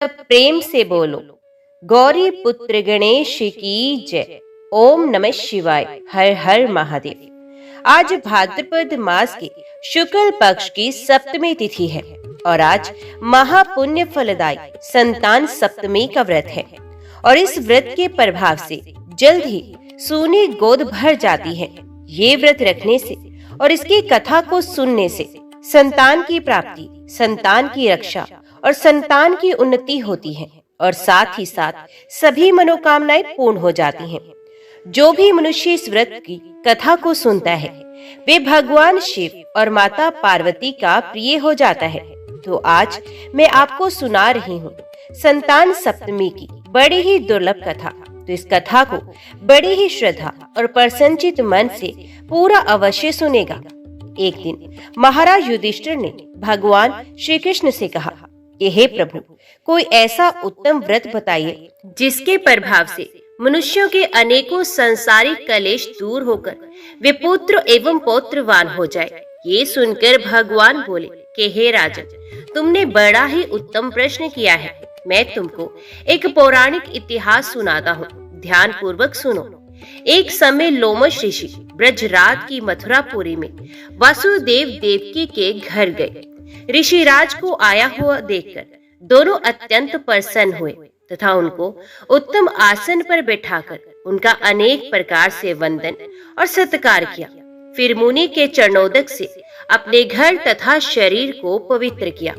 प्रेम से बोलो। गौरी पुत्र गणेश की जय। ओम नमः शिवाय। हर हर महादेव। आज भाद्रपद मास के शुक्ल पक्ष की सप्तमी तिथि है और आज महापुण्य फलदायी संतान सप्तमी का व्रत है। और इस व्रत के प्रभाव से जल्द ही सूनी गोद भर जाती है। ये व्रत रखने से और इसकी कथा को सुनने से संतान की प्राप्ति, संतान की रक्षा और संतान की उन्नति होती है और साथ ही साथ सभी मनोकामनाएं पूर्ण हो जाती हैं। जो भी मनुष्य इस व्रत की कथा को सुनता है वे भगवान शिव और माता पार्वती का प्रिय हो जाता है। तो आज मैं आपको सुना रही हूँ संतान सप्तमी की बड़ी ही दुर्लभ कथा। तो इस कथा को बड़ी ही श्रद्धा और प्रसन्नचित मन से पूरा अवश्य सुनेगा। एक दिन महाराज युधिष्ठिर ने भगवान श्री कृष्ण से कहा कि हे प्रभु, कोई ऐसा उत्तम व्रत बताइए जिसके प्रभाव से मनुष्यों के अनेकों संसारिक कलेश दूर होकर वे पुत्र एवं पौत्रवान हो जाए। ये सुनकर भगवान बोले कि हे राजन, तुमने बड़ा ही उत्तम प्रश्न किया है। मैं तुमको एक पौराणिक इतिहास सुनाता हूँ, ध्यान पूर्वक सुनो। एक समय लोमश ऋषि ब्रजराज की मथुरापुरी में वासुदेव देवकी के घर गए। ऋषिराज को आया हुआ देखकर दोनों अत्यंत प्रसन्न हुए तथा उनको उत्तम आसन पर बैठाकर उनका अनेक प्रकार से वंदन और सत्कार किया। फिर मुनि के चरणोदक से अपने घर तथा शरीर को पवित्र किया।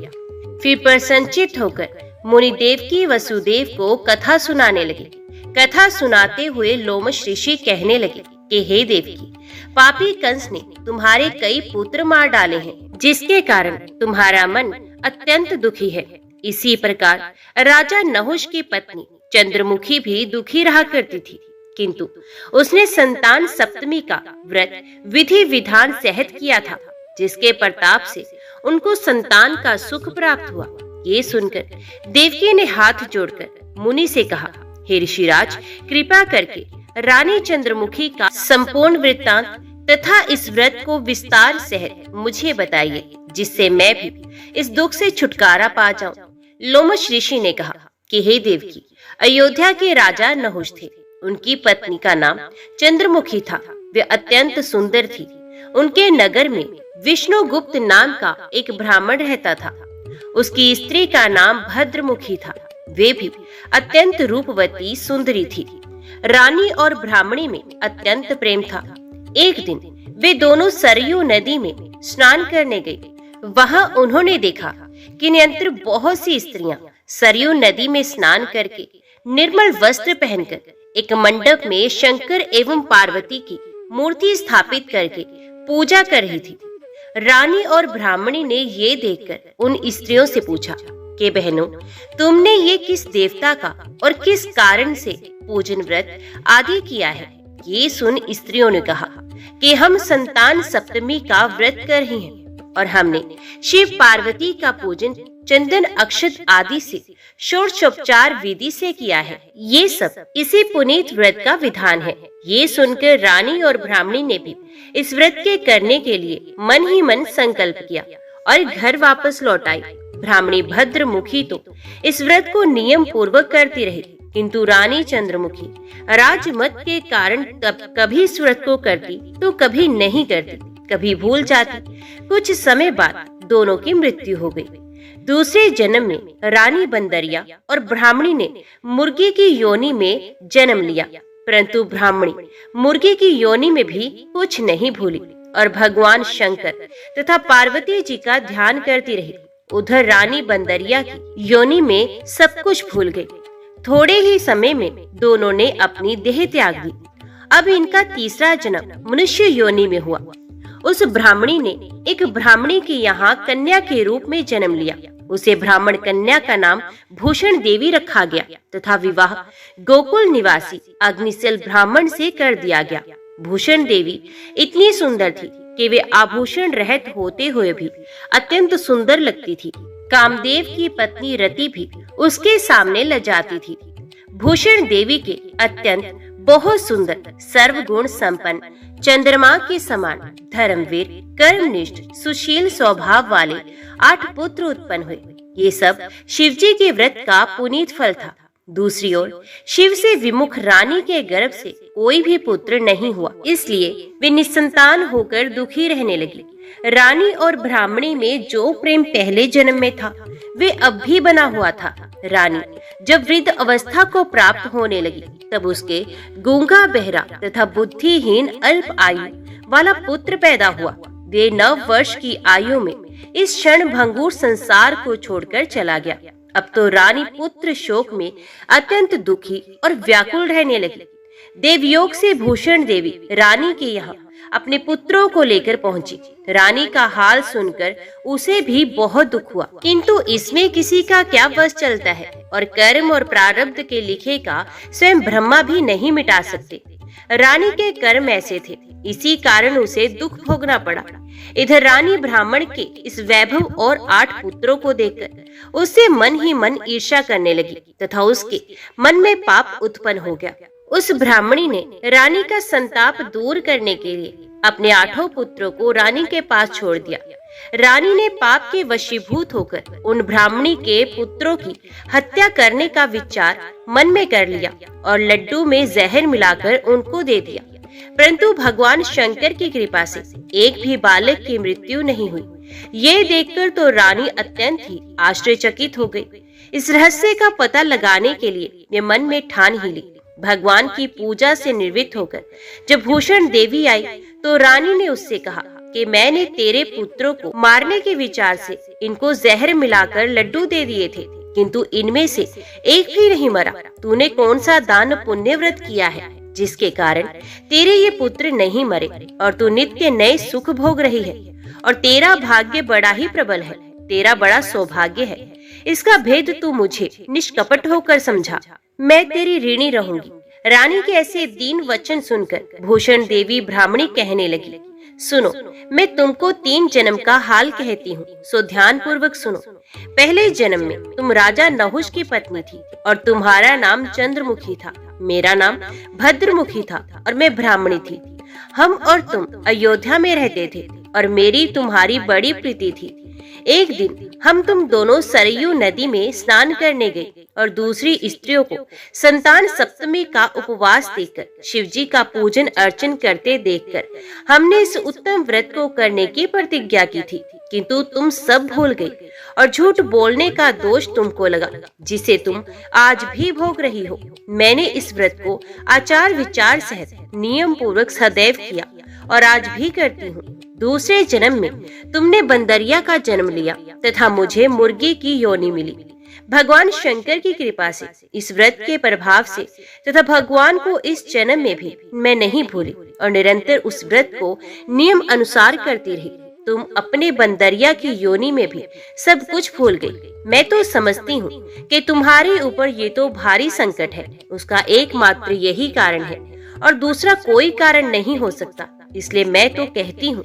फिर प्रसन्नचित होकर मुनि देवकी वसुदेव को कथा सुनाने लगे। कथा सुनाते हुए लोमश ऋषि कहने लगे कि हे देवकी, पापी कंस ने तुम्हारे कई पुत्र मार डाले हैं, जिसके कारण तुम्हारा मन अत्यंत दुखी है। इसी प्रकार राजा नहुष की पत्नी चंद्रमुखी भी दुखी रहा करती थी, किंतु उसने संतान सप्तमी का व्रत विधि विधान सहित किया था, जिसके प्रताप से उनको संतान का सुख प्राप्त हुआ। ये सुनकर देवकी ने हाथ जोड़कर मुनि से कहा, हे ऋषिराज, कृपा करके रानी चंद्रमुखी का संपूर्ण वृत्तांत तथा इस व्रत को विस्तार सहित मुझे बताइए, जिससे मैं भी इस दुख से छुटकारा पा जाऊं। लोमश ऋषि ने कहा कि हे देवकी, अयोध्या के राजा नहुष थे। उनकी पत्नी का नाम चंद्रमुखी था। वे अत्यंत सुंदर थी। उनके नगर में विष्णुगुप्त नाम का एक ब्राह्मण रहता था। उसकी स्त्री का नाम भद्रमुखी था। वे भी अत्यंत रूपवती सुंदरी थी। रानी और ब्राह्मणी में अत्यंत प्रेम था। एक दिन वे दोनों सरयू नदी में स्नान करने गए। वहां उन्होंने देखा कि निरंतर बहुत सी स्त्रियां सरयू नदी में स्नान करके निर्मल वस्त्र पहनकर एक मंडप में शंकर एवं पार्वती की मूर्ति स्थापित करके पूजा कर रही थी। रानी और ब्राह्मणी ने ये देखकर उन स्त्रियों से पूछा कि बहनों, तुमने ये किस देवता का और किस कारण से पूजन व्रत आदि किया है? ये सुन स्त्रियों ने कहा कि हम संतान सप्तमी का व्रत कर रही हैं और हमने शिव पार्वती का पूजन चंदन अक्षत आदि से षोडशोपचार विधि से किया है। ये सब इसी पुनीत व्रत का विधान है। ये सुनकर रानी और ब्राह्मणी ने भी इस व्रत के करने के लिए मन ही मन संकल्प किया और घर वापस लौट आई। ब्राह्मणी भद्रमुखी तो इस व्रत को नियम पूर्वक करती रही, किंतु रानी चंद्रमुखी राजमत के कारण कभी इस व्रत को करती तो कभी नहीं करती, कभी भूल जाती। कुछ समय बाद दोनों की मृत्यु हो गई। दूसरे जन्म में रानी बंदरिया और ब्राह्मणी ने मुर्गी की योनि में जन्म लिया, परंतु ब्राह्मणी मुर्गी की योनि में भी कुछ नहीं भूली और भगवान शंकर तथा पार्वती जी का ध्यान करती रही। उधर रानी बंदरिया की योनि में सब कुछ भूल गई। थोड़े ही समय में दोनों ने अपनी देह त्याग दी। अब इनका तीसरा जन्म मनुष्य योनि में हुआ। उस ब्राह्मणी ने एक ब्राह्मणी के यहाँ कन्या के रूप में जन्म लिया। उसे ब्राह्मण कन्या का नाम भूषण देवी रखा गया तथा विवाह गोकुल निवासी अग्निसेल ब्राह्मण से कर दिया गया। भूषण देवी इतनी सुंदर थी कि वे आभूषण रहित होते हुए भी अत्यंत सुंदर लगती थी। कामदेव की पत्नी रति भी उसके सामने लजाती थी। भूषण देवी के अत्यंत बहुत सुंदर, सर्वगुण संपन्न, चंद्रमा के समान, धर्मवीर, कर्मनिष्ठ, सुशील स्वभाव वाले 8 पुत्र उत्पन्न हुए। ये सब शिवजी के व्रत का पुनीत फल था। दूसरी ओर शिव से विमुख रानी के गर्भ से कोई भी पुत्र नहीं हुआ, इसलिए वे निसंतान होकर दुखी रहने लगी। रानी और ब्राह्मणी में जो प्रेम पहले जन्म में था, वे अब भी बना हुआ था। रानी जब वृद्ध अवस्था को प्राप्त होने लगी, तब उसके गूंगा, बहरा तथा बुद्धिहीन अल्प आयु वाला पुत्र पैदा हुआ। वे 9 वर्ष की आयु में इस क्षण भंगुर संसार को छोड़कर चला गया। अब तो रानी पुत्र शोक में अत्यंत दुखी और व्याकुल रहने लगी। देवयोग से भूषण देवी रानी के यहाँ अपने पुत्रों को लेकर पहुंची। रानी का हाल सुनकर उसे भी बहुत दुख हुआ, किंतु इसमें किसी का क्या बस चलता है, और कर्म और प्रारब्ध के लिखे का स्वयं ब्रह्मा भी नहीं मिटा सकते। रानी के कर्म ऐसे थे, इसी कारण उसे दुख भोगना पड़ा। इधर रानी ब्राह्मण के इस वैभव और 8 पुत्रों को देखकर उससे मन ही मन ईर्ष्या करने लगी तथा उसके मन में पाप उत्पन्न हो गया। उस ब्राह्मणी ने रानी का संताप दूर करने के लिए अपने 8 पुत्रों को रानी के पास छोड़ दिया। रानी ने पाप के वशीभूत होकर उन ब्राह्मणी के पुत्रों की हत्या करने का विचार मन में कर लिया और लड्डू में जहर मिलाकर उनको दे दिया। परंतु भगवान शंकर की कृपा से एक भी बालक की मृत्यु नहीं हुई। ये देखकर तो रानी अत्यंत ही आश्चर्यचकित हो गई। इस रहस्य का पता लगाने के लिए वे मन में ठान ही ली। भगवान की पूजा से निर्वृत्त होकर जब भूषण देवी आई, तो रानी ने उससे कहा कि मैंने तेरे पुत्रों को मारने के विचार से इनको जहर मिलाकर लड्डू दे दिए थे, किंतु इनमें से एक भी नहीं मरा। तूने कौन सा दान पुण्य व्रत किया है जिसके कारण तेरे ये पुत्र नहीं मरे और तू नित्य नए सुख भोग रही है? और तेरा भाग्य बड़ा ही प्रबल है, तेरा बड़ा सौभाग्य है। इसका भेद तू मुझे निष्कपट होकर समझा। मैं तेरी ऋणी रहूंगी। रानी के ऐसे दीन वचन सुनकर भूषण देवी ब्राह्मणी कहने लगी, सुनो, मैं तुमको 3 जन्म का हाल कहती हूँ, सो ध्यान पूर्वक सुनो। पहले जन्म में तुम राजा नहुष की पत्नी थी और तुम्हारा नाम चंद्रमुखी था। मेरा नाम भद्रमुखी था और मैं ब्राह्मणी थी। हम और तुम अयोध्या में रहते थे और मेरी तुम्हारी बड़ी प्रीति थी। एक दिन हम तुम दोनों सरयू नदी में स्नान करने गए और दूसरी स्त्रियों को संतान सप्तमी का उपवास देखकर, शिवजी का पूजन अर्चन करते देखकर हमने इस उत्तम व्रत को करने की प्रतिज्ञा की थी, किंतु तुम सब भूल गई और झूठ बोलने का दोष तुमको लगा, जिसे तुम आज भी भोग रही हो। मैंने इस व्रत को आचार विचार सहित नियम पूर्वक सदैव किया और आज भी करती हूँ। दूसरे जन्म में तुमने बंदरिया का जन्म लिया तथा मुझे मुर्गी की योनि मिली। भगवान शंकर की कृपा से, इस व्रत के प्रभाव से तथा भगवान को इस जन्म में भी मैं नहीं भूली और निरंतर उस व्रत को नियम अनुसार करती रही। तुम अपने बंदरिया की योनि में भी सब कुछ भूल गई। मैं तो समझती हूँ कि तुम्हारे ऊपर ये तो भारी संकट है, उसका एकमात्र यही कारण है और दूसरा कोई कारण नहीं हो सकता। इसलिए मैं तो कहती हूँ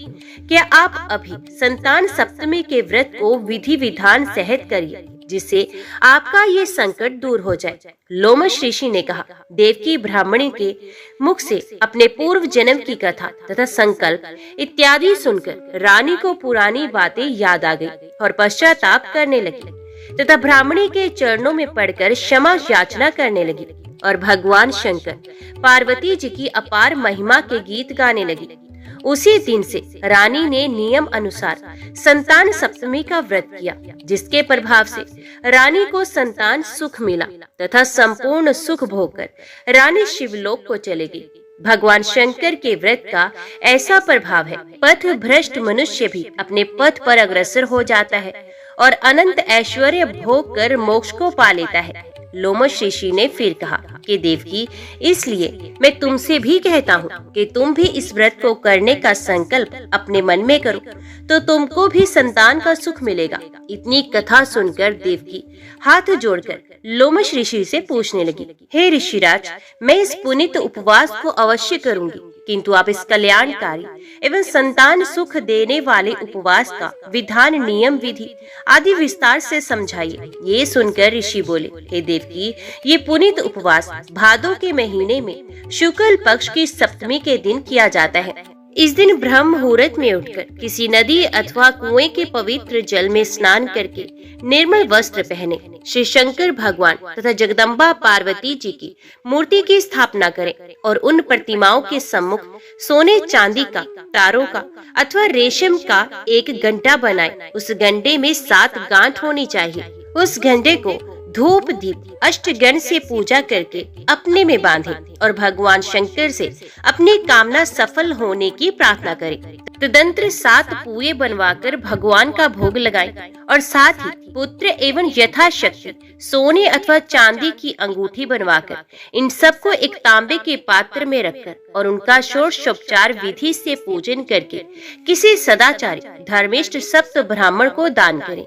कि आप अभी संतान सप्तमी के व्रत को विधि विधान सहित करिए, जिससे आपका ये संकट दूर हो जाए। लोमश ऋषि ने कहा, देवकी ब्राह्मणी के मुख से अपने पूर्व जन्म की कथा तथा संकल्प इत्यादि सुनकर रानी को पुरानी बातें याद आ गई और पश्चाताप करने लगी तथा ब्राह्मणी के चरणों में पड़कर क्षमा याचना करने लगी और भगवान शंकर पार्वती जी की अपार महिमा के गीत गाने लगी। उसी दिन से रानी ने नियम अनुसार संतान सप्तमी का व्रत किया, जिसके प्रभाव से रानी को संतान सुख मिला तथा संपूर्ण सुख भोगकर रानी शिवलोक को चली गई। भगवान शंकर के व्रत का ऐसा प्रभाव है, पथ भ्रष्ट मनुष्य भी अपने पथ पर अग्रसर हो जाता है और अनंत ऐश्वर्य भोग कर मोक्ष को पा लेता है। लोमश ऋषि ने फिर कहा कि देवकी, इसलिए मैं तुमसे भी कहता हूँ कि तुम भी इस व्रत को करने का संकल्प अपने मन में करो, तो तुमको भी संतान का सुख मिलेगा। इतनी कथा सुनकर देवकी हाथ जोड़कर लोमश ऋषि से पूछने लगी, हे ऋषिराज, मैं इस पुनीत उपवास को अवश्य करूंगी, किंतु आप इस कल्याणकारी एवं संतान सुख देने वाले उपवास का विधान, नियम, विधि आदि विस्तार से समझाइए। ये सुनकर ऋषि बोले, हे देवकी, ये पुनीत उपवास भादो के महीने में शुक्ल पक्ष की सप्तमी के दिन किया जाता है। इस दिन ब्रह्म मुहूर्त में उठकर किसी नदी अथवा कुएं के पवित्र जल में स्नान करके निर्मल वस्त्र पहने श्री शंकर भगवान तथा जगदम्बा पार्वती जी की मूर्ति की स्थापना करें और उन प्रतिमाओं के सम्मुख सोने चांदी का, तारों का अथवा रेशम का एक घंटा बनाए। उस घंटे में 7 गांठ होनी चाहिए। उस घंटे को धूप दीप अष्टगण से पूजा करके अपने में बांधे और भगवान शंकर से अपनी कामना सफल होने की प्रार्थना करें। तदंतर 7 पुए बनवाकर भगवान का भोग लगाएं और साथ ही पुत्र एवं यथाशक्ति सोने अथवा चांदी की अंगूठी बनवाकर इन सबको एक तांबे के पात्र में रखकर और उनका षोडशोपचार विधि से पूजन करके किसी सदाचारी धर्मिष्ठ सप्त ब्राह्मण को दान करें।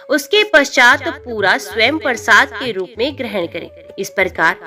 उसके पश्चात पूरा स्वयं प्रसाद के रूप में ग्रहण करें। इस प्रकार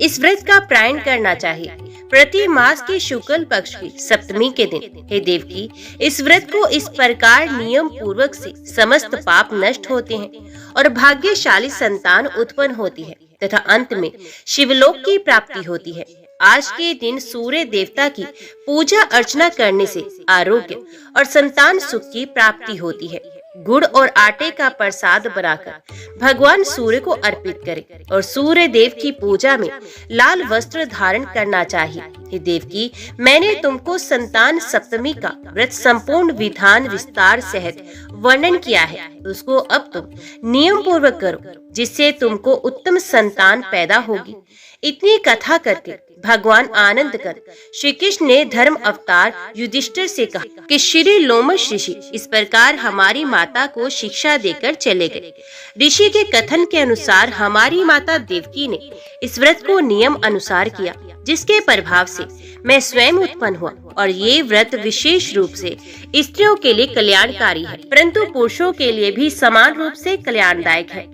इस व्रत का पारण करना चाहिए। प्रति मास के शुक्ल पक्ष की सप्तमी के दिन हे देवकी, इस व्रत को इस प्रकार नियम पूर्वक से समस्त पाप नष्ट होते हैं और भाग्यशाली संतान उत्पन्न होती है तथा अंत में शिवलोक की प्राप्ति होती है। आज के दिन सूर्य देवता की पूजा अर्चना करने से आरोग्य और संतान सुख की प्राप्ति होती है। गुड़ और आटे का प्रसाद बनाकर भगवान सूर्य को अर्पित करें और सूर्य देव की पूजा में लाल वस्त्र धारण करना चाहिए। हे देवकी, मैंने तुमको संतान सप्तमी का व्रत संपूर्ण विधान विस्तार सहित वर्णन किया है। उसको अब तुम नियम पूर्वक करो, जिससे तुमको उत्तम संतान पैदा होगी। इतनी कथा करके भगवान आनंद कर श्री कृष्ण ने धर्म अवतार युधिष्ठिर से कहा कि श्री लोमश ऋषि इस प्रकार हमारी माता को शिक्षा देकर चले गए। ऋषि के कथन के अनुसार हमारी माता देवकी ने इस व्रत को नियम अनुसार किया, जिसके प्रभाव से मैं स्वयं उत्पन्न हुआ। और ये व्रत विशेष रूप से स्त्रियों के लिए कल्याणकारी है, परंतु पुरुषों के लिए भी समान रूप से कल्याणदायक है।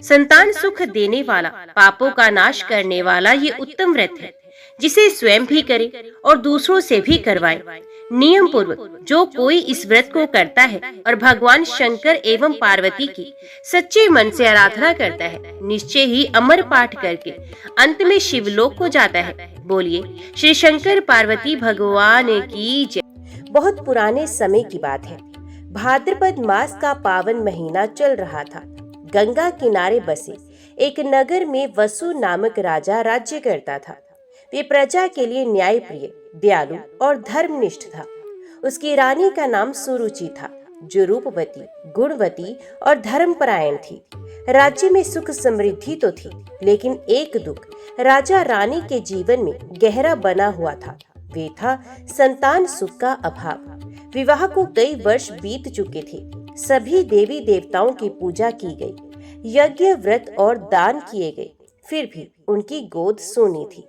संतान सुख देने वाला, पापों का नाश करने वाला ये उत्तम व्रत है, जिसे स्वयं भी करे और दूसरों से भी करवाए। नियम पूर्वक जो कोई इस व्रत को करता है और भगवान शंकर एवं पार्वती की सच्चे मन से आराधना करता है, निश्चय ही अमर पाठ करके अंत में शिवलोक को जाता है। बोलिए श्री शंकर पार्वती भगवान की जय। बहुत पुराने समय की बात है। भाद्रपद मास का पावन महीना चल रहा था। गंगा किनारे बसे एक नगर में वसु नामक राजा राज्य करता था। वे प्रजा के लिए न्यायप्रिय, दयालु और धर्मनिष्ठ था। उसकी रानी का नाम सुरुचि था, जो रूपवती, गुणवती और धर्मपरायण थी। राज्य में सुख समृद्धि तो थी, लेकिन एक दुख राजा रानी के जीवन में गहरा बना हुआ था। वे था संतान सुख का अभाव। विवाह को कई वर्ष बीत चुके थे। सभी देवी देवताओं की पूजा की गई, यज्ञ व्रत और दान किए गए, फिर भी उनकी गोद सोनी थी।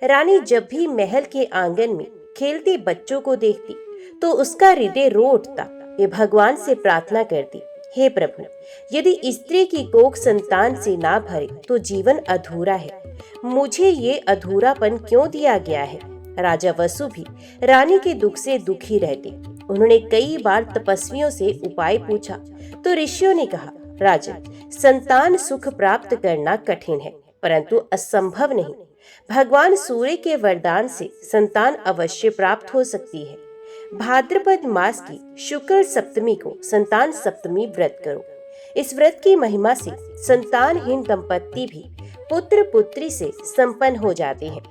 रानी जब भी महल के आंगन में खेलते बच्चों को देखती तो उसका हृदय रो उठता। वे भगवान से प्रार्थना करती, हे प्रभु, यदि स्त्री की कोख संतान से ना भरे तो जीवन अधूरा है। मुझे ये अधूरापन क्यों दिया गया है? राजा वसु भी रानी के दुख से दुखी रहते। उन्होंने कई बार तपस्वियों से उपाय पूछा तो ऋषियों ने कहा, राजन, संतान सुख प्राप्त करना कठिन है, परंतु असंभव नहीं। भगवान सूर्य के वरदान से संतान अवश्य प्राप्त हो सकती है। भाद्रपद मास की शुक्ल सप्तमी को संतान सप्तमी व्रत करो। इस व्रत की महिमा से संतानहीन दंपत्ति भी पुत्र पुत्री से संपन्न हो जाते हैं।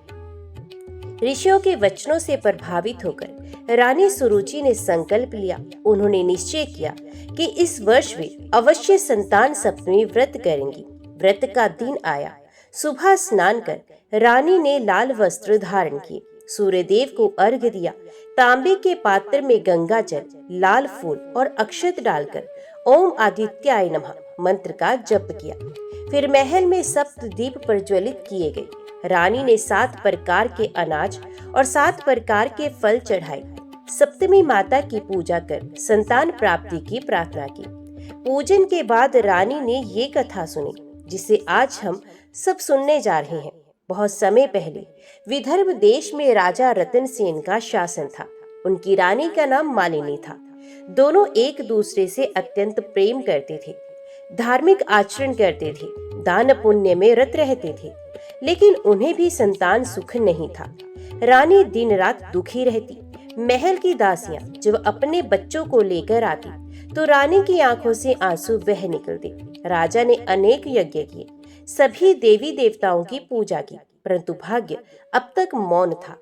ऋषियों के वचनों से प्रभावित होकर रानी सुरुचि ने संकल्प लिया। उन्होंने निश्चय किया कि इस वर्ष वे अवश्य संतान सप्तमी व्रत करेंगी। व्रत का दिन आया। सुबह स्नान कर रानी ने लाल वस्त्र धारण किए, सूर्य देव को अर्घ्य दिया। तांबे के पात्र में गंगा जल, लाल फूल और अक्षत डालकर ओम आदित्याय नमः मंत्र का जप किया। फिर महल में सप्त दीप प्रज्वलित किए गए। रानी ने 7 प्रकार के अनाज और 7 प्रकार के फल चढ़ाए। सप्तमी माता की पूजा कर संतान प्राप्ति की प्रार्थना की। पूजन के बाद रानी ने ये कथा सुनी, जिसे आज हम सब सुनने जा रहे हैं। बहुत समय पहले विदर्भ देश में राजा रतन सेन का शासन था। उनकी रानी का नाम मालिनी था। दोनों एक दूसरे से अत्यंत प्रेम करते थे, धार्मिक आचरण करते थे, दान पुण्य में रत रहते थे। लेकिन उन्हें भी संतान सुख नहीं था। रानी दिन रात दुखी रहती। महल की दासियां जब अपने बच्चों को लेकर आती तो रानी की आंखों से आंसू बह निकलते। राजा ने अनेक यज्ञ किए, सभी देवी देवताओं की पूजा की, परंतु भाग्य अब तक मौन था।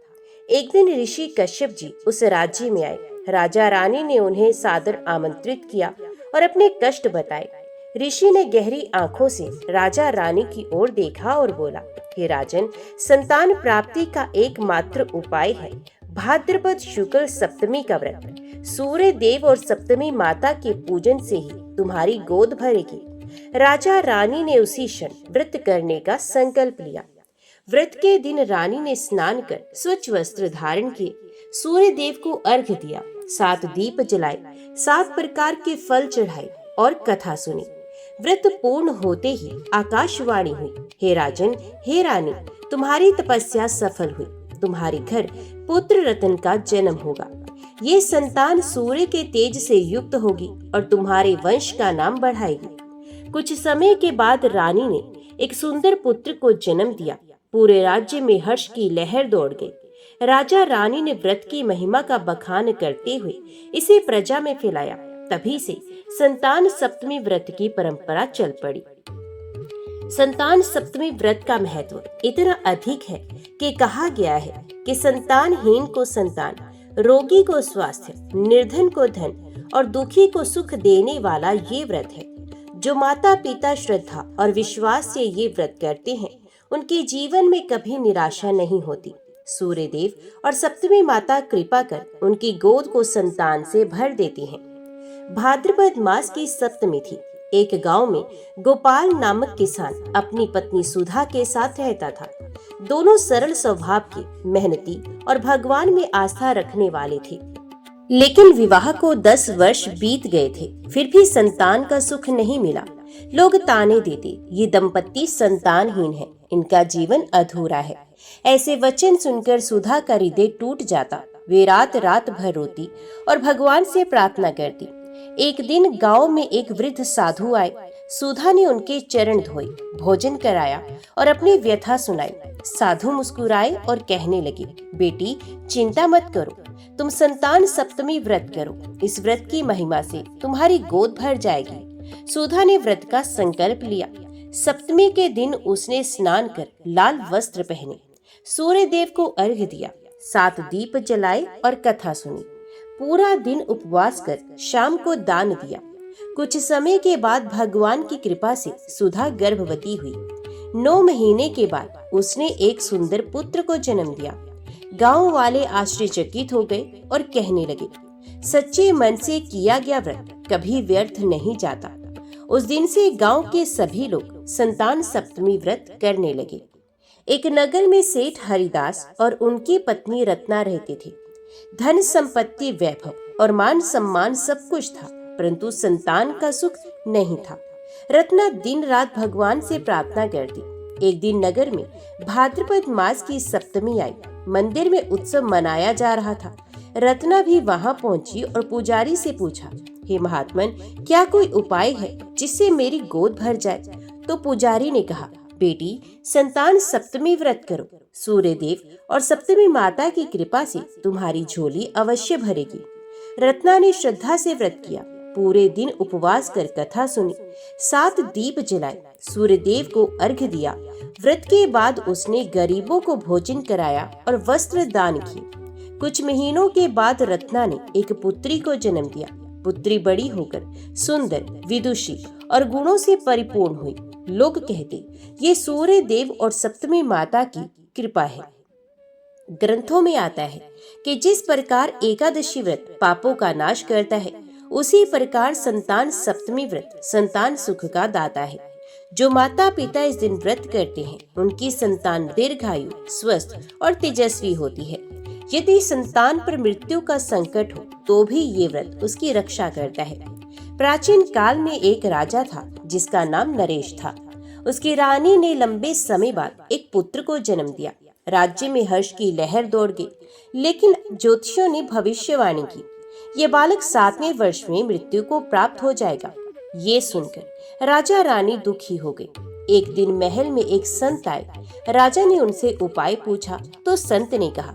एक दिन ऋषि कश्यप जी उस राज्य में आए। राजा रानी ने उन्हें सादर आमंत्रित किया और अपने कष्ट बताए। ऋषि ने गहरी आंखों से राजा रानी की ओर देखा और बोला, हे राजन, संतान प्राप्ति का एकमात्र उपाय है भाद्रपद शुक्ल सप्तमी का व्रत। सूर्य देव और सप्तमी माता के पूजन से ही तुम्हारी गोद भरेगी। राजा रानी ने उसी क्षण व्रत करने का संकल्प लिया। व्रत के दिन रानी ने स्नान कर स्वच्छ वस्त्र धारण किए, सूर्य देव को अर्घ्य दिया, 7 दीप जलाए, 7 प्रकार के फल चढ़ाए और कथा सुनी। व्रत पूर्ण होते ही आकाशवाणी हुई, हे राजन, हे रानी, तुम्हारी तपस्या सफल हुई। तुम्हारे घर पुत्र रत्न का जन्म होगा। ये संतान सूर्य के तेज से युक्त होगी और तुम्हारे वंश का नाम बढ़ाएगी। कुछ समय के बाद रानी ने एक सुंदर पुत्र को जन्म दिया। पूरे राज्य में हर्ष की लहर दौड़ गई। राजा रानी ने व्रत की महिमा का बखान करते हुए इसे प्रजा में फैलाया। तभी से संतान सप्तमी व्रत की परंपरा चल पड़ी। संतान सप्तमी व्रत का महत्व इतना अधिक है कि कहा गया है कि संतानहीन को संतान, रोगी को स्वास्थ्य, निर्धन को धन और दुखी को सुख देने वाला ये व्रत है। जो माता पिता श्रद्धा और विश्वास से ये व्रत करते हैं उनके जीवन में कभी निराशा नहीं होती। सूर्य देव और सप्तमी माता कृपा कर उनकी गोद को संतान से भर देती हैं। भाद्रपद मास की सप्तमी थी। एक गांव में गोपाल नामक किसान अपनी पत्नी सुधा के साथ रहता था। दोनों सरल स्वभाव के, मेहनती और भगवान में आस्था रखने वाले थे। लेकिन विवाह को 10 वर्ष बीत गए थे, फिर भी संतान का सुख नहीं मिला। लोग ताने देते, ये दंपत्ति संतानहीन है, इनका जीवन अधूरा है। ऐसे वचन सुनकर सुधा का हृदय टूट जाता। वे रात रात भर रोती और भगवान से प्रार्थना करती। एक दिन गांव में एक वृद्ध साधु आए। सुधा ने उनके चरण धोए, भोजन कराया और अपनी व्यथा सुनाई। साधु मुस्कुराए और कहने लगे, बेटी चिंता मत करो, तुम संतान सप्तमी व्रत करो। इस व्रत की महिमा से तुम्हारी गोद भर जाएगी। सुधा ने व्रत का संकल्प लिया। सप्तमी के दिन उसने स्नान कर लाल वस्त्र पहने, सूर्य देव को अर्घ्य दिया, 7 दीप जलाए और कथा सुनी। पूरा दिन उपवास कर शाम को दान दिया। कुछ समय के बाद भगवान की कृपा से सुधा गर्भवती हुई। 9 महीने के बाद उसने एक सुंदर पुत्र को जन्म दिया। गांव वाले आश्चर्यचकित हो गए और कहने लगे, सच्चे मन से किया गया व्रत कभी व्यर्थ नहीं जाता। उस दिन से गांव के सभी लोग संतान सप्तमी व्रत करने लगे। एक नगर में सेठ हरिदास और उनकी पत्नी रत्ना रहते थे। धन संपत्ति, वैभव और मान सम्मान सब कुछ था, परंतु संतान का सुख नहीं था। रत्ना दिन रात भगवान से प्रार्थना करती। एक दिन नगर में भाद्रपद मास की सप्तमी आई। मंदिर में उत्सव मनाया जा रहा था। रत्ना भी वहां पहुंची और पुजारी से पूछा, हे महात्मन, क्या कोई उपाय है जिससे मेरी गोद भर जाए? तो पुजारी ने कहा, बेटी संतान सप्तमी व्रत करो। सूर्य देव और सप्तमी माता की कृपा से तुम्हारी झोली अवश्य भरेगी। रत्ना ने श्रद्धा से व्रत किया। पूरे दिन उपवास कर कथा सुनी, 7 दीप जलाए, सूर्य देव को अर्घ्य दिया। व्रत के बाद उसने गरीबों को भोजन कराया और वस्त्र दान किए। कुछ महीनों के बाद रत्ना ने एक पुत्री को जन्म दिया। पुत्री बड़ी होकर सुंदर, विदुषी और गुणों से परिपूर्ण हुई। लोग कहते, ये सूर्य देव और सप्तमी माता की कृपा है। ग्रंथों में आता है कि जिस प्रकार एकादशी व्रत पापों का नाश करता है, उसी प्रकार संतान सप्तमी व्रत संतान सुख का दाता है। जो माता पिता इस दिन व्रत करते हैं, उनकी संतान दीर्घायु, स्वस्थ और तेजस्वी होती है। यदि संतान पर मृत्यु का संकट हो तो भी ये व्रत उसकी रक्षा करता है। प्राचीन काल में एक राजा था जिसका नाम नरेश था। उसकी रानी ने लंबे समय बाद एक पुत्र को जन्म दिया। राज्य में हर्ष की लहर दौड़ गई, लेकिन ज्योतिषियों ने भविष्यवाणी की, ये बालक 7वें वर्ष में मृत्यु को प्राप्त हो जाएगा। ये सुनकर राजा रानी दुखी हो गए। एक दिन महल में एक संत आए। राजा ने उनसे उपाय पूछा तो संत ने कहा,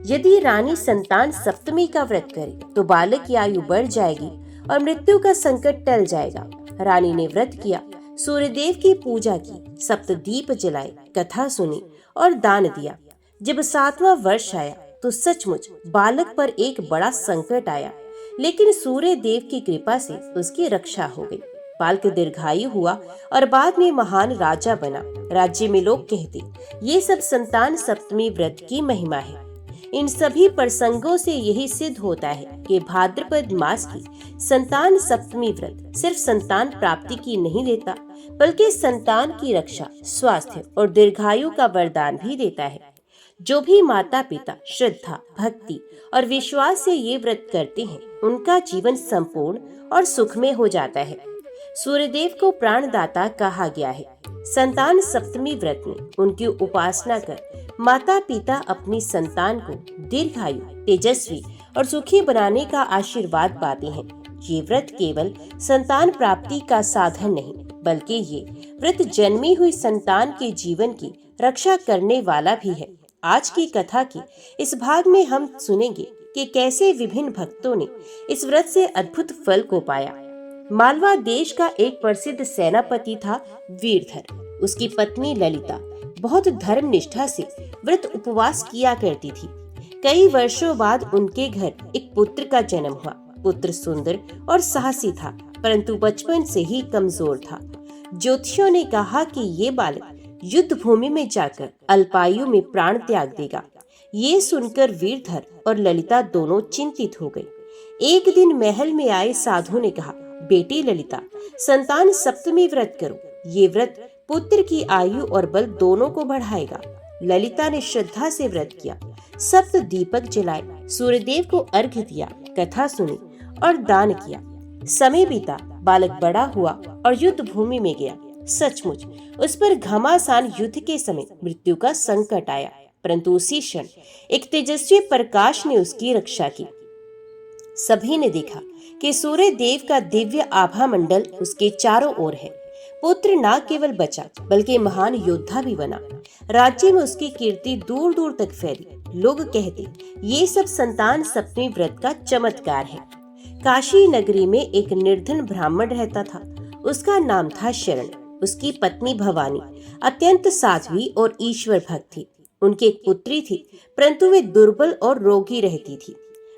यदि रानी संतान सप्तमी का व्रत करे तो बालक की आयु बढ़ जाएगी और मृत्यु का संकट टल जाएगा। रानी ने व्रत किया, सूर्यदेव की पूजा की, सप्तदीप जलाए, कथा सुनी और दान दिया। जब 7वां वर्ष आया तो सचमुच बालक पर एक बड़ा संकट आया, लेकिन सूर्य देव की कृपा से उसकी रक्षा हो गई। बालक दीर्घायु हुआ और बाद में महान राजा बना। राज्य में लोग कहते, ये सब संतान सप्तमी व्रत की महिमा है। इन सभी प्रसंगों से यही सिद्ध होता है कि भाद्रपद मास की संतान सप्तमी व्रत सिर्फ संतान प्राप्ति की नहीं देता, बल्कि संतान की रक्षा, स्वास्थ्य और दीर्घायु का वरदान भी देता है। जो भी माता पिता श्रद्धा, भक्ति और विश्वास से ये व्रत करते हैं, उनका जीवन संपूर्ण और सुखमय हो जाता है। सूर्यदेव को प्राणदाता कहा गया है। संतान सप्तमी व्रत में उनकी उपासना कर माता पिता अपनी संतान को दीर्घायु, तेजस्वी और सुखी बनाने का आशीर्वाद पाते हैं। ये व्रत केवल संतान प्राप्ति का साधन नहीं, बल्कि ये व्रत जन्मी हुई संतान के जीवन की रक्षा करने वाला भी है। आज की कथा के इस भाग में हम सुनेंगे कि कैसे विभिन्न भक्तों ने इस व्रत से अद्भुत फल को पाया। मालवा देश का एक प्रसिद्ध सेनापति था वीरधर। उसकी पत्नी ललिता बहुत धर्म निष्ठा से व्रत उपवास किया करती थी। कई वर्षों बाद उनके घर एक पुत्र का जन्म हुआ। पुत्र सुंदर और साहसी था, परंतु बचपन से ही कमजोर था। ज्योतिषियों ने कहा कि ये बालक युद्ध भूमि में जाकर अल्पायु में प्राण त्याग देगा। ये सुनकर वीरधर और ललिता दोनों चिंतित हो गए। एक दिन महल में आए साधु ने कहा, बेटी ललिता, संतान सप्तमी व्रत करो। ये व्रत पुत्र की आयु और बल दोनों को बढ़ाएगा। ललिता ने श्रद्धा से व्रत किया, सप्त दीपक जलाए, सूर्यदेव को अर्घ्य दिया, कथा सुनी और दान किया। समय बीता, बालक बड़ा हुआ और युद्ध भूमि में गया। सचमुच उस पर घमासान युद्ध के समय मृत्यु का संकट आया, परंतु उसी क्षण एक तेजस्वी प्रकाश ने उसकी रक्षा की। सभी ने देखा कि सूर्य देव का दिव्य आभा मंडल उसके चारों ओर है। पुत्र न केवल बचा, बल्कि महान योद्धा भी बना। राज्य में उसकी कीर्ति दूर दूर तक फैली। लोग कहते, ये सब संतान सप्तमी व्रत का चमत्कार है। काशी नगरी में एक निर्धन ब्राह्मण रहता था। उसका नाम था शरण। उसकी पत्नी भवानी अत्यंत साध्वी और ईश्वर भक्त थी। उनकी एक पुत्री थी, परंतु वे दुर्बल और रोगी रहती थी।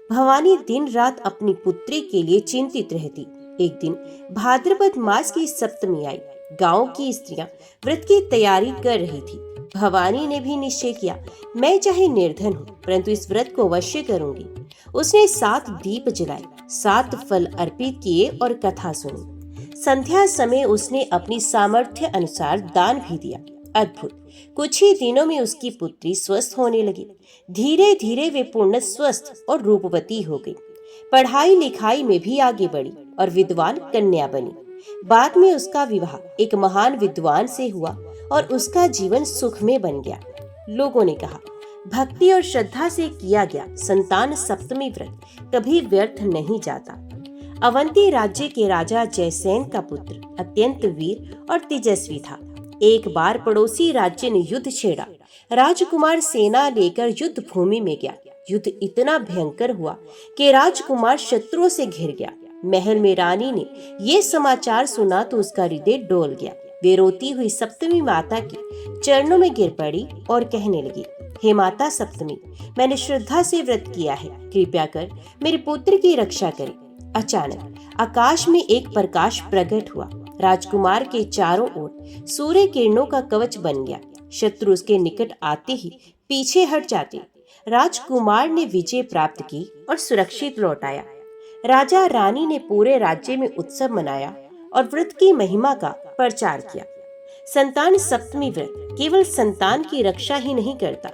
भवानी दिन रात अपनी पुत्री के लिए चिंतित रहती। एक दिन भाद्रपद मास की सप्तमी आई। गांव की स्त्रियां व्रत की तैयारी कर रही थी। भवानी ने भी निश्चय किया, मैं चाहे निर्धन हूँ, परंतु इस व्रत को अवश्य करूंगी। उसने 7 दीप जलाए, 7 फल अर्पित किए और कथा सुनी। संध्या समय उसने अपनी सामर्थ्य अनुसार दान भी दिया। अद्भुत, कुछ ही दिनों में उसकी पुत्री स्वस्थ होने लगी। धीरे धीरे वे पूर्ण स्वस्थ और रूपवती हो गई। पढ़ाई लिखाई में भी आगे बढ़ी और विद्वान कन्या बनी। बाद में उसका विवाह एक महान विद्वान से हुआ और उसका जीवन सुखमय बन गया। लोगों ने कहा, भक्ति और श्रद्धा से किया गया संतान सप्तमी व्रत कभी व्यर्थ नहीं जाता। अवंती राज्य के राजा जयसेन का पुत्र अत्यंत वीर और तेजस्वी था। एक बार पड़ोसी राज्य ने युद्ध छेड़ा। राजकुमार सेना लेकर युद्ध भूमि में गया। युद्ध इतना भयंकर हुआ कि राजकुमार शत्रुओं से घिर गया। महल में रानी ने ये समाचार सुना तो उसका हृदय डोल गया। वे रोती हुई सप्तमी माता के चरणों में गिर पड़ी और कहने लगी, हे माता सप्तमी, मैंने श्रद्धा से व्रत किया है, कृपया कर मेरे पुत्र की रक्षा करें। अचानक आकाश में एक प्रकाश प्रकट हुआ। राजकुमार के चारों ओर सूर्य किरणों का कवच बन गया। शत्रु उसके निकट आते ही पीछे हट जाते। राजकुमार ने विजय प्राप्त की और सुरक्षित लौट आया। राजा रानी ने पूरे राज्य में उत्सव मनाया और व्रत की महिमा का प्रचार किया। संतान सप्तमी व्रत केवल संतान की रक्षा ही नहीं करता,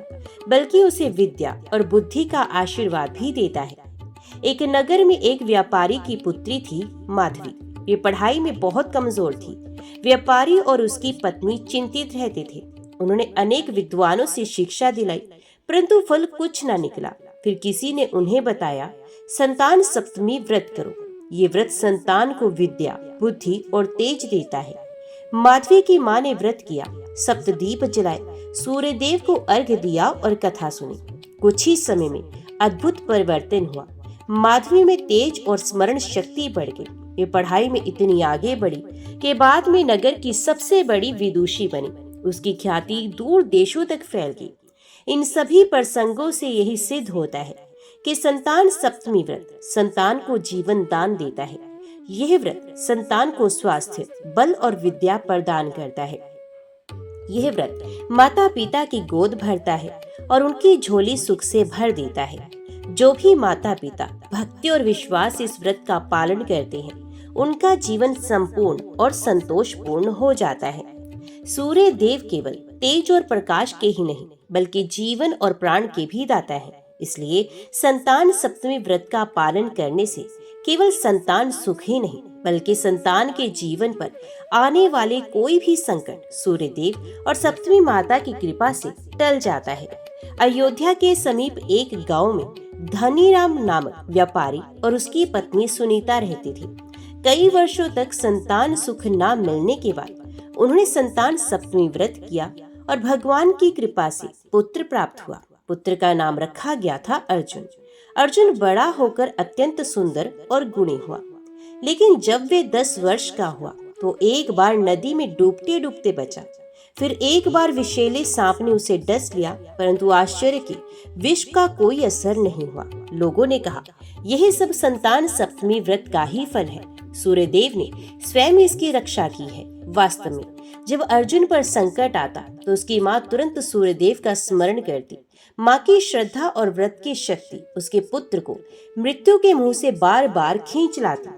बल्कि उसे विद्या और बुद्धि का आशीर्वाद भी देता है। एक नगर में एक व्यापारी की पुत्री थी माधवी। वे पढ़ाई में बहुत कमजोर थी। व्यापारी और उसकी पत्नी चिंतित रहते थे। उन्होंने अनेक विद्वानों से शिक्षा दिलाई, परंतु फल कुछ न निकला। फिर किसी ने उन्हें बताया, संतान सप्तमी व्रत करो। ये व्रत संतान को विद्या, बुद्धि और तेज देता है। माधवी की मां ने व्रत किया, सप्तदीप जलाए, सूर्य देव को अर्घ्य दिया और कथा सुनी। कुछ ही समय में अद्भुत परिवर्तन हुआ। माधवी में तेज और स्मरण शक्ति बढ़ गई। वे पढ़ाई में इतनी आगे बढ़ी कि बाद में नगर की सबसे बड़ी विदुषी बनी। उसकी ख्याति दूर देशों तक फैल गई। इन सभी प्रसंगों से यही सिद्ध होता है कि संतान सप्तमी व्रत संतान को जीवन दान देता है। यह व्रत संतान को स्वास्थ्य, बल और विद्या प्रदान करता है। यह व्रत माता पिता की गोद भरता है और उनकी झोली सुख से भर देता है। जो भी माता पिता भक्ति और विश्वास से इस व्रत का पालन करते हैं, उनका जीवन संपूर्ण और संतोषपूर्ण हो जाता है। सूर्य देव केवल तेज और प्रकाश के ही नहीं, बल्कि जीवन और प्राण के भी दाता है। इसलिए संतान सप्तमी व्रत का पालन करने से केवल संतान सुख ही नहीं, बल्कि संतान के जीवन पर आने वाले कोई भी संकट सूर्य देव और सप्तमी माता की कृपा से टल जाता है। अयोध्या के समीप एक गांव में धनीराम नामक व्यापारी और उसकी पत्नी सुनीता रहती थी। कई वर्षों तक संतान सुख न मिलने के बाद उन्होंने संतान सप्तमी व्रत किया और भगवान की कृपा से पुत्र प्राप्त हुआ। पुत्र का नाम रखा गया था अर्जुन। अर्जुन बड़ा होकर अत्यंत सुंदर और गुणी हुआ, लेकिन जब वे 10 वर्ष का हुआ तो एक बार नदी में डूबते डूबते बचा। फिर एक बार विषैले सांप ने उसे डस लिया, परंतु आश्चर्य की विष का कोई असर नहीं हुआ। लोगों ने कहा, यह सब संतान सप्तमी व्रत का ही फल है। सूर्य देव ने स्वयं इसकी रक्षा की है। वास्तव में जब अर्जुन पर संकट आता तो उसकी माँ तुरंत सूर्य देव का स्मरण करती। माँ की श्रद्धा और व्रत की शक्ति उसके पुत्र को मृत्यु के मुंह से बार बार खींच लाती।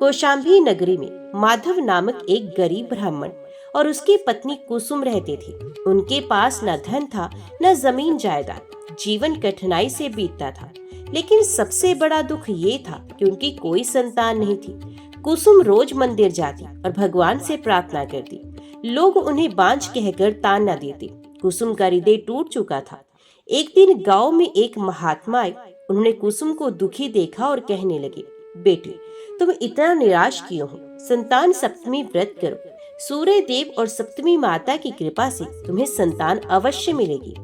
कौशाम्बी नगरी में माधव नामक एक गरीब ब्राह्मण और उसकी पत्नी कुसुम रहते थे। उनके पास न धन था न जमीन जायदाद। जीवन कठिनाई से बीतता था, लेकिन सबसे बड़ा दुख ये था कि उनकी कोई संतान नहीं थी। कुसुम रोज मंदिर जाती और भगवान से प्रार्थना करती। लोग उन्हें बांझ कहकर ताना देते। कुसुम का हृदय टूट चुका था। एक दिन गांव में एक महात्मा आए। उन्होंने कुसुम को दुखी देखा और कहने लगे, बेटी, तुम इतना निराश क्यों हो? संतान सप्तमी व्रत करो। सूर्य देव और सप्तमी माता की कृपा से तुम्हें संतान अवश्य मिलेगी।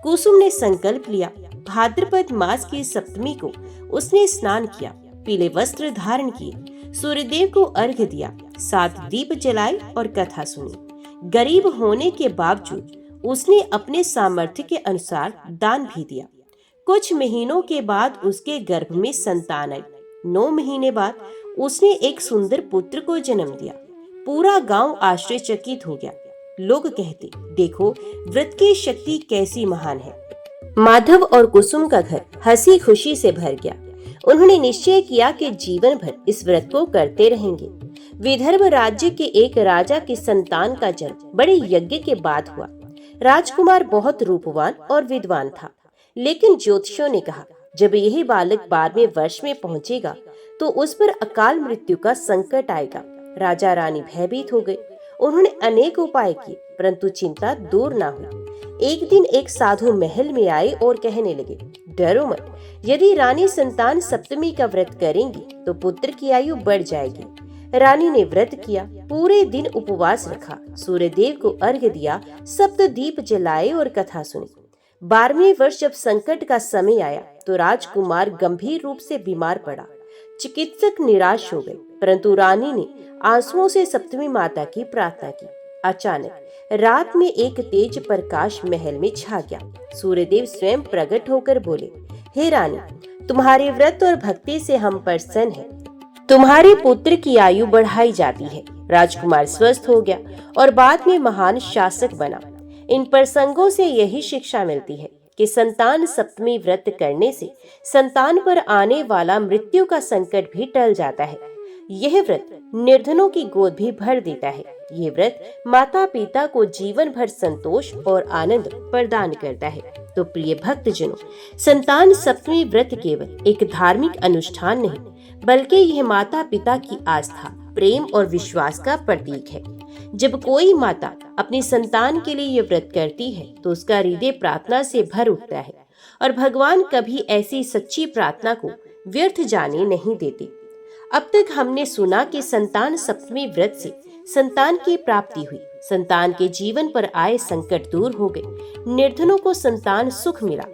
कुसुम ने संकल्प लिया। भाद्रपद मास की सप्तमी को उसने स्नान किया, पीले वस्त्र धारण किए, सूर्यदेव को अर्घ्य दिया, 7 दीप जलाए और कथा सुनी। गरीब होने के बावजूद उसने अपने सामर्थ्य के अनुसार दान भी दिया। कुछ महीनों के बाद उसके गर्भ में संतान आई। 9 महीने बाद उसने एक सुंदर पुत्र को जन्म दिया। पूरा गांव आश्चर्यचकित हो गया। लोग कहते, देखो व्रत की शक्ति कैसी महान है। माधव और कुसुम का घर हंसी खुशी से भर गया। उन्होंने निश्चय किया कि जीवन भर इस व्रत को करते रहेंगे। विदर्भ राज्य के एक राजा की संतान का जन्म बड़े यज्ञ के बाद हुआ। राजकुमार बहुत रूपवान और विद्वान था, लेकिन ज्योतिषियों ने कहा, जब यही बालक 12वें वर्ष में पहुंचेगा तो उस पर अकाल मृत्यु का संकट आएगा। राजा रानी भयभीत हो गए। उन्होंने अनेक उपाय किए, परंतु चिंता दूर ना हुई। एक दिन एक साधु महल में आए और कहने लगे, डरो मत, यदि रानी संतान सप्तमी का व्रत करेंगी तो पुत्र की आयु बढ़ जाएगी। रानी ने व्रत किया, पूरे दिन उपवास रखा, सूर्य देव को अर्घ्य दिया, सप्त दीप जलाए और कथा सुनी। 12वें वर्ष जब संकट का समय आया तो राजकुमार गंभीर रूप से बीमार पड़ा। चिकित्सक निराश हो गए, परंतु रानी ने आंसुओं से सप्तमी माता की प्रार्थना की। अचानक रात में एक तेज प्रकाश महल में छा गया। सूर्यदेव स्वयं प्रकट होकर बोले, हे रानी, तुम्हारे व्रत और भक्ति से हम प्रसन्न हैं। तुम्हारे पुत्र की आयु बढ़ाई जाती है। राजकुमार स्वस्थ हो गया और बाद में महान शासक बना। इन प्रसंगों से यही शिक्षा मिलती है कि संतान सप्तमी व्रत करने से संतान पर आने वाला मृत्यु का संकट भी टल जाता है। यह व्रत निर्धनों की गोद भी भर देता है। यह व्रत माता पिता को जीवन भर संतोष और आनंद प्रदान करता है। तो प्रिय भक्तजनों, संतान सप्तमी व्रत केवल एक धार्मिक अनुष्ठान नहीं, बल्कि यह माता पिता की आस्था, प्रेम और विश्वास का प्रतीक है। जब कोई माता अपनी संतान के लिए यह व्रत करती है तो उसका हृदय प्रार्थना से भर उठता है और भगवान कभी ऐसी सच्ची प्रार्थना को व्यर्थ जाने नहीं देते। अब तक हमने सुना कि संतान सप्तमी व्रत से संतान की प्राप्ति हुई। संतान के जीवन पर आए संकट दूर हो गए। निर्धनों को संतान सुख मिला।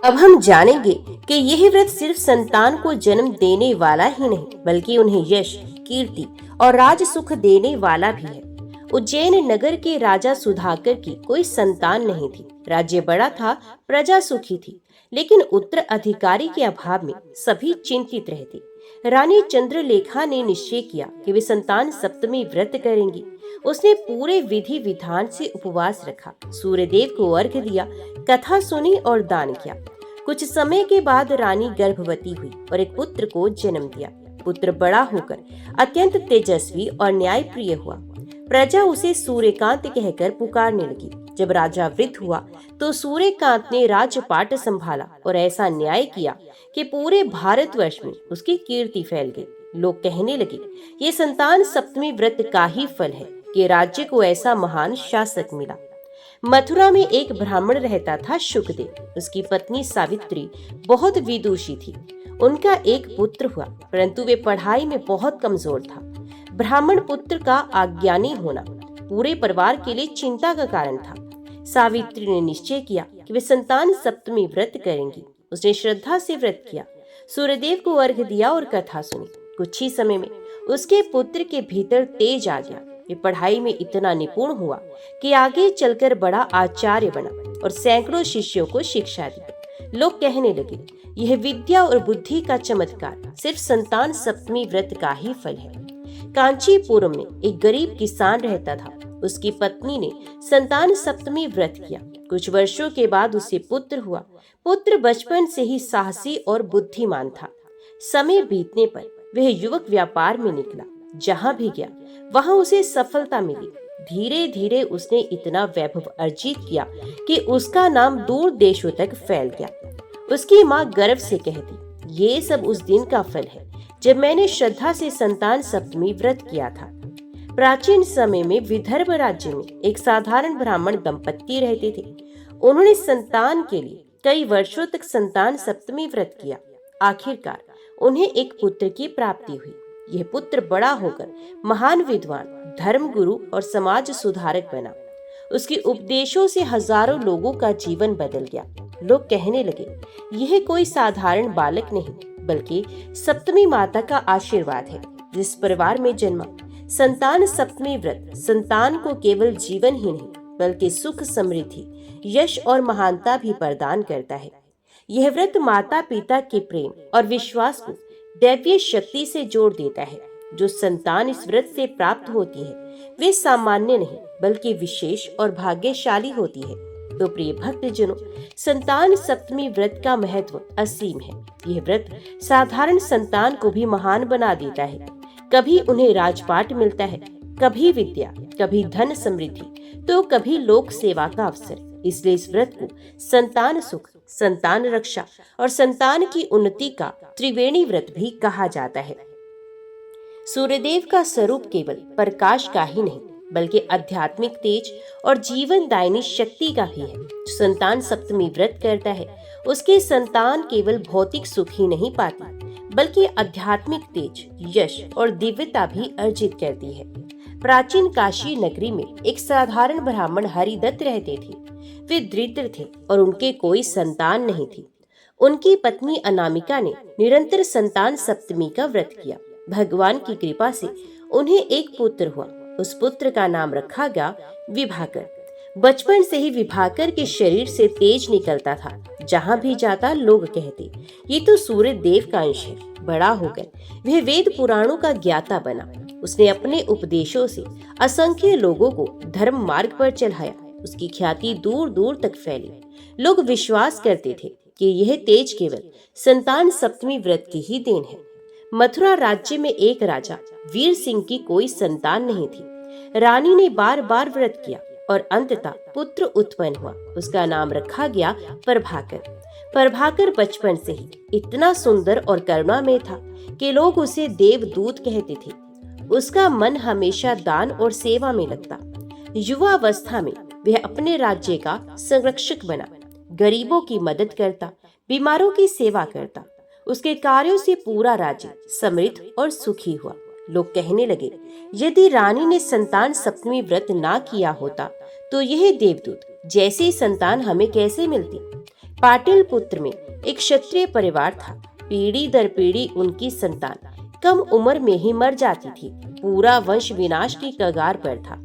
अब हम जानेंगे कि यह व्रत सिर्फ संतान को जन्म देने वाला ही नहीं, बल्कि उन्हें यश, कीर्ति और राज सुख देने वाला भी है। उज्जैन नगर के राजा सुधाकर की कोई संतान नहीं थी। राज्य बड़ा था, प्रजा सुखी थी, लेकिन उत्तराधिकारी के अभाव में सभी चिंतित रहते। रानी चंद्रलेखा ने निश्चय किया कि वे संतान सप्तमी व्रत करेंगी। उसने पूरे विधि विधान से उपवास रखा, सूर्यदेव को अर्घ्य दिया, कथा सुनी और दान किया। कुछ समय के बाद रानी गर्भवती हुई और एक पुत्र को जन्म दिया। पुत्र बड़ा होकर अत्यंत तेजस्वी और न्यायप्रिय हुआ। प्रजा उसे सूर्यकांत कहकर पुकारने लगी। जब राजा वृद्ध हुआ तो सूर्यकांत ने राजपाट संभाला और ऐसा न्याय किया कि पूरे भारतवर्ष में उसकी कीर्ति फैल गई। लोग कहने लगे, ये संतान सप्तमी व्रत का ही फल है कि राज्य को ऐसा महान शासक मिला। मथुरा में एक ब्राह्मण रहता था, शुकदेव। उसकी पत्नी सावित्री बहुत विदुषी थी। उनका एक पुत्र हुआ, परंतु वे पढ़ाई में बहुत कमजोर था। ब्राह्मण पुत्र का अज्ञानी होना पूरे परिवार के लिए चिंता का कारण था। सावित्री ने निश्चय किया कि वे संतान सप्तमी व्रत करेंगी। उसने श्रद्धा से व्रत किया, सूर्यदेव को अर्घ्य दिया और कथा सुनी। कुछ ही समय में उसके पुत्र के भीतर तेज आ गया। वे पढ़ाई में इतना निपुण हुआ कि आगे चलकर बड़ा आचार्य बना और सैकड़ों शिष्यों को शिक्षा दी। लोग कहने लगे, यह विद्या और बुद्धि का चमत्कार सिर्फ संतान सप्तमी व्रत का ही फल है। कांचीपुरम में एक गरीब किसान रहता था। उसकी पत्नी ने संतान सप्तमी व्रत किया। कुछ वर्षों के बाद उसे पुत्र हुआ। पुत्र बचपन से ही साहसी और बुद्धिमान था। समय बीतने पर वह युवक व्यापार में निकला। जहाँ भी गया वहाँ उसे सफलता मिली। धीरे धीरे उसने इतना वैभव अर्जित किया कि उसका नाम दूर देशों तक फैल गया। उसकी माँ गर्व से कहती, ये सब उस दिन का फल है जब मैंने श्रद्धा से संतान सप्तमी व्रत किया था। प्राचीन समय में विदर्भ राज्य में एक साधारण ब्राह्मण दंपत्ति रहते थे। उन्होंने संतान के लिए कई वर्षों तक संतान सप्तमी व्रत किया। आखिरकार उन्हें एक पुत्र की प्राप्ति हुई। यह पुत्र बड़ा होकर महान विद्वान, धर्मगुरु और समाज सुधारक बना। उसके उपदेशों से हजारों लोगों का जीवन बदल गया। लोग कहने लगे, यह कोई साधारण बालक नहीं, बल्कि सप्तमी माता का आशीर्वाद है। जिस परिवार में जन्मा, संतान सप्तमी व्रत संतान को केवल जीवन ही नहीं, बल्कि सुख, समृद्धि, यश और महानता भी प्रदान करता है। यह व्रत माता पिता के प्रेम और विश्वास को दैवीय शक्ति से जोड़ देता है। जो संतान इस व्रत से प्राप्त होती है, वे सामान्य नहीं, बल्कि विशेष और भाग्यशाली होती है। तो प्रिय भक्तजनों, संतान सप्तमी व्रत का महत्व असीम है। यह व्रत साधारण संतान को भी महान बना देता है। कभी उन्हें राजपाट मिलता है, कभी विद्या, कभी धन समृद्धि, तो कभी लोक सेवा का अवसर। इसलिए इस व्रत को संतान सुख, संतान रक्षा और संतान की उन्नति का त्रिवेणी व्रत भी कहा जाता है। सूर्यदेव का स्वरूप केवल प्रकाश का ही नहीं, बल्कि आध्यात्मिक तेज और जीवन दायिनी शक्ति का भी है। जो संतान सप्तमी व्रत करता है, उसकी संतान केवल भौतिक सुख ही नहीं पाती, बल्कि आध्यात्मिक तेज, यश और दिव्यता भी अर्जित करती है। प्राचीन काशी नगरी में एक साधारण ब्राह्मण हरिदत्त रहते थे। वे दरिद्र थे और उनके कोई संतान नहीं थी। उनकी पत्नी अनामिका ने निरंतर संतान सप्तमी का व्रत किया। भगवान की कृपा से उन्हें एक पुत्र हुआ। उस पुत्र का नाम रखा गया विभाकर। बचपन से ही विभाकर के शरीर से तेज निकलता था। जहाँ भी जाता लोग कहते, ये तो सूर्य देव का अंश है। बड़ा होकर वह वेद पुराणों का ज्ञाता बना। उसने अपने उपदेशों से असंख्य लोगों को धर्म मार्ग पर चलाया। उसकी ख्याति दूर दूर तक फैली। लोग विश्वास करते थे कि यह तेज केवल संतान सप्तमी व्रत की ही देन है। मथुरा राज्य में एक राजा वीर सिंह की कोई संतान नहीं थी। रानी ने बार बार व्रत किया और अंततः पुत्र उत्पन्न हुआ। उसका नाम रखा गया प्रभाकर। प्रभाकर बचपन से ही इतना सुंदर और करुणामय था कि लोग उसे देवदूत कहते थे। उसका मन हमेशा दान और सेवा में लगता। युवावस्था में वह अपने राज्य का संरक्षक बना। गरीबों की मदद करता, बीमारों की सेवा करता। उसके कार्यों से पूरा राज्य समृद्ध और सुखी हुआ। लोग कहने लगे, यदि रानी ने संतान सप्तमी व्रत ना किया होता तो यह देवदूत जैसी संतान हमें कैसे मिलती। पाटिल पुत्र में एक क्षत्रिय परिवार था। पीढ़ी दर पीढ़ी उनकी संतान कम उम्र में ही मर जाती थी। पूरा वंश विनाश की कगार पर था।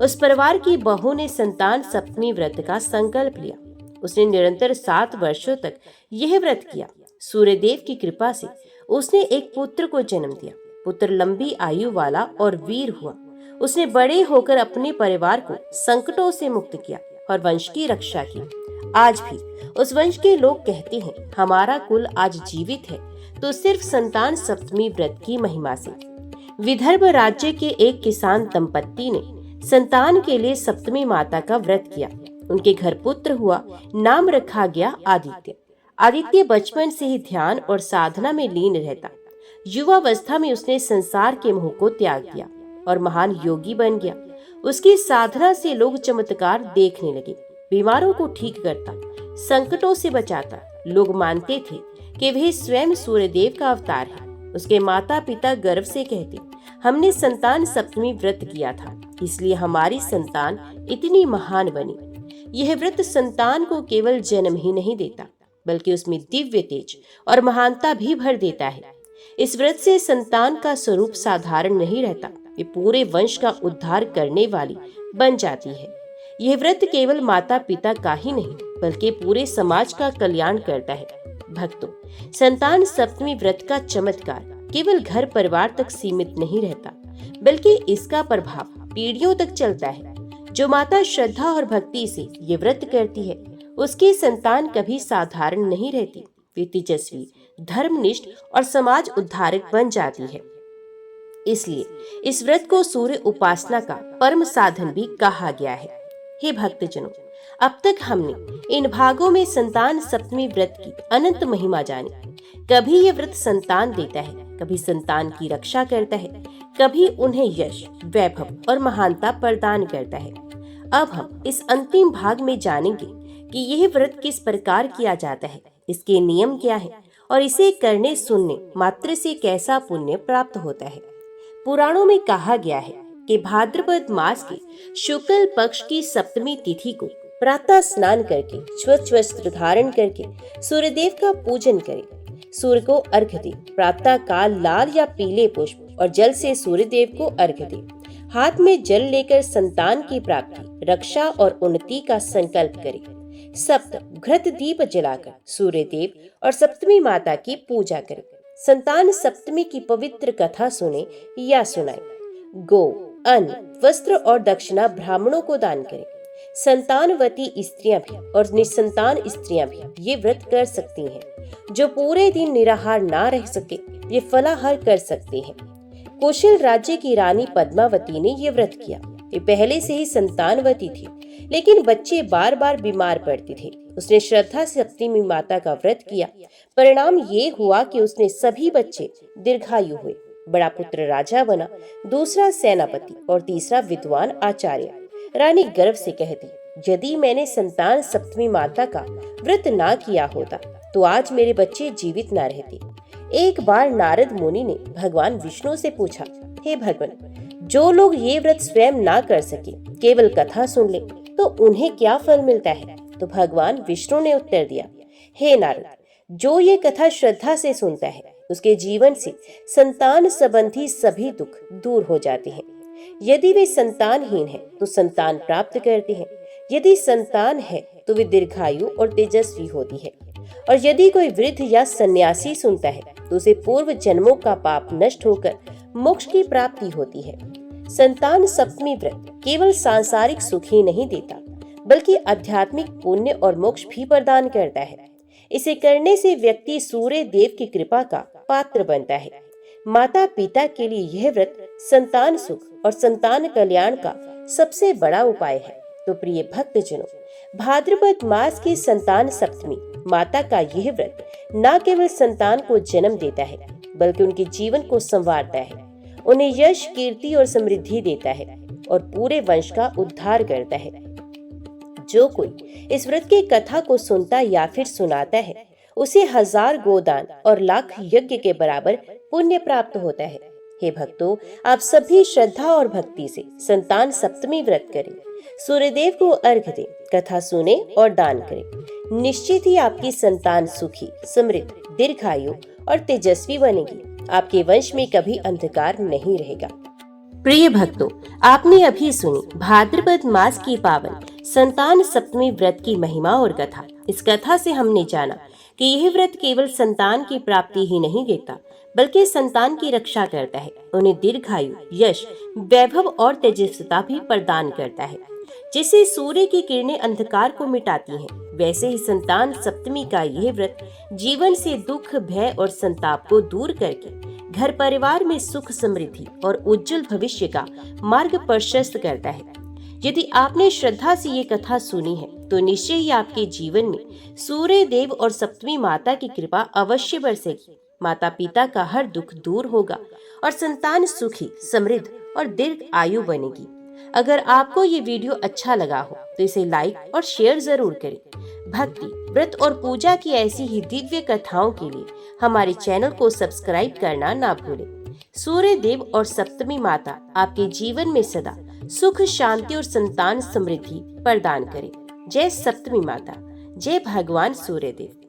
उस परिवार की बहू ने संतान सप्तमी व्रत का संकल्प लिया। उसने निरंतर 7 वर्षों तक यह व्रत किया। सूर्यदेव की कृपा से उसने एक पुत्र को जन्म दिया। पुत्र लंबी आयु वाला और वीर हुआ। उसने बड़े होकर अपने परिवार को संकटों से मुक्त किया और वंश की रक्षा की। आज भी उस वंश के लोग कहते हैं, हमारा कुल आज जीवित है तो सिर्फ संतान सप्तमी व्रत की महिमा से। विदर्भ राज्य के एक किसान दंपत्ति ने संतान के लिए सप्तमी माता का व्रत किया। उनके घर पुत्र हुआ। नाम रखा गया आदित्य। आदित्य बचपन से ही ध्यान और साधना में लीन रहता। युवावस्था में उसने संसार के मोह को त्याग दिया और महान योगी बन गया। उसकी साधना से लोग चमत्कार देखने लगे। बीमारों को ठीक करता, संकटों से बचाता। लोग मानते थे कि वह स्वयं सूर्यदेव का अवतार है। उसके माता पिता गर्व से कहते, हमने संतान सप्तमी व्रत किया था, इसलिए हमारी संतान इतनी महान बनी। यह व्रत संतान को केवल जन्म ही नहीं देता, बल्कि उसमें दिव्य तेज और महानता भी भर देता है। इस व्रत से संतान का स्वरूप साधारण नहीं रहता, ये पूरे वंश का उद्धार करने वाली बन जाती है। यह व्रत केवल माता पिता का ही नहीं, बल्कि पूरे समाज का कल्याण करता है। भक्तों, संतान सप्तमी व्रत का चमत्कार केवल घर परिवार तक सीमित नहीं रहता, बल्कि इसका प्रभाव पीढ़ियों तक चलता है। जो माता श्रद्धा और भक्ति से ये व्रत करती है, उसकी संतान कभी साधारण नहीं रहती। वे तेजस्वी, धर्मनिष्ठ और समाज उद्धारक बन जाती है। इसलिए इस व्रत को सूर्य उपासना का परम साधन भी कहा गया है। हे भक्तजनों, अब तक हमने इन भागों में संतान सप्तमी व्रत की अनंत महिमा जानी। कभी ये व्रत संतान देता है, कभी संतान की रक्षा करता है, कभी उन्हें यश, वैभव और महानता प्रदान करता है। अब हम इस अंतिम भाग में जानेंगे कि यह व्रत किस प्रकार किया जाता है, इसके नियम क्या है और इसे करने सुनने मात्र से कैसा पुण्य प्राप्त होता है। पुराणों में कहा गया है कि भाद्रपद मास के शुक्ल पक्ष की सप्तमी तिथि को प्रातः स्नान करके स्वच्छ वस्त्र धारण करके सूर्यदेव का पूजन करें। सूर्य को अर्घ्य दे। प्रातः काल लाल या पीले पुष्प और जल से सूर्यदेव को अर्घ्य दे। हाथ में जल लेकर संतान की प्राप्ति, रक्षा और उन्नति का संकल्प करें। सप्त घृत दीप जलाकर सूर्यदेव और सप्तमी माता की पूजा करें। संतान सप्तमी की पवित्र कथा सुने या सुनाएं। गो, अन्न, वस्त्र और दक्षिणा ब्राह्मणों को दान करें। संतानवती स्त्रियां भी और निसंतान स्त्रियां भी ये व्रत कर सकती हैं। जो पूरे दिन निराहार ना रह सके, ये फलाहार कर सकते हैं। कौशल राज्य की रानी पद्मावती ने ये व्रत किया। वे पहले से ही संतानवती थी, लेकिन बच्चे बार बार बीमार पड़ते थे। उसने श्रद्धा से सप्तमी माता का व्रत किया। परिणाम ये हुआ कि उसने सभी बच्चे दीर्घायु हुए। बड़ा पुत्र राजा बना, दूसरा सेनापति और तीसरा विद्वान आचार्य। रानी गर्व से कहती, यदि मैंने संतान सप्तमी माता का व्रत ना किया होता तो आज मेरे बच्चे जीवित ना रहते। एक बार नारद मुनि ने भगवान विष्णु से पूछा, हे भगवान, जो लोग ये व्रत स्वयं ना कर सके, केवल कथा सुन ले, तो उन्हें क्या फल मिलता है? तो भगवान विष्णु ने उत्तर दिया, हे नारद, जो ये कथा श्रद्धा से सुनता है, उसके जीवन से संतान संबंधी सभी दुख दूर हो जाते हैं। यदि वे संतानहीन हैं, तो संतान प्राप्त करते हैं। यदि संतान है, तो वे दीर्घायु और तेजस्वी होती है। और यदि कोई वृद्ध या सन्यासी सुनता है, तो उसे पूर्व जन्मों का पाप नष्ट होकर मोक्ष की प्राप्ति होती है। संतान सप्तमी व्रत केवल सांसारिक सुख ही नहीं देता, बल्कि आध्यात्मिक पुण्य और मोक्ष भी प्रदान करता है। इसे करने से व्यक्ति सूर्य देव की कृपा का पात्र बनता है। माता पिता के लिए यह व्रत संतान सुख और संतान कल्याण का सबसे बड़ा उपाय है। तो प्रिय भक्तजनों, भाद्रपद मास की संतान सप्तमी माता का यह व्रत न केवल संतान को जन्म देता है, बल्कि उनके जीवन को संवारता है, उन्हें यश, कीर्ति और समृद्धि देता है और पूरे वंश का उद्धार करता है। जो कोई इस व्रत की कथा को सुनता या फिर सुनाता है, उसे 1000 गोदान और लाख यज्ञ के बराबर पुण्य प्राप्त होता है। हे भक्तों, आप सभी श्रद्धा और भक्ति से संतान सप्तमी व्रत करें, सूर्यदेव को अर्घ्य दें, कथा सुने और दान करें। निश्चित ही आपकी संतान सुखी, समृद्ध, दीर्घायु और तेजस्वी बनेगी। आपके वंश में कभी अंधकार नहीं रहेगा। प्रिय भक्तों, आपने अभी सुनी भाद्रपद मास की पावन संतान सप्तमी व्रत की महिमा और कथा। इस कथा से हमने जाना कि यह व्रत केवल संतान की प्राप्ति ही नहीं देता, बल्कि संतान की रक्षा करता है, उन्हें दीर्घायु, यश, वैभव और तेजस्विता भी प्रदान करता है। जैसे सूर्य की किरणें अंधकार को मिटाती हैं, वैसे ही संतान सप्तमी का यह व्रत जीवन से दुख, भय और संताप को दूर करके घर परिवार में सुख, समृद्धि और उज्जवल भविष्य का मार्ग प्रशस्त करता है। यदि आपने श्रद्धा से ये कथा सुनी है तो निश्चय ही आपके जीवन में सूर्य देव और सप्तमी माता की कृपा अवश्य बरसेगी। माता पिता का हर दुख दूर होगा और संतान सुखी, समृद्ध और दीर्घ आयु बनेगी। अगर आपको ये वीडियो अच्छा लगा हो तो इसे लाइक और शेयर जरूर करें। भक्ति, व्रत और पूजा की ऐसी ही दिव्य कथाओं के लिए हमारे चैनल को सब्सक्राइब करना ना भूलें। सूर्य देव और सप्तमी माता आपके जीवन में सदा सुख, शांति और संतान समृद्धि प्रदान करें। जय सप्तमी माता, जय भगवान सूर्य देव।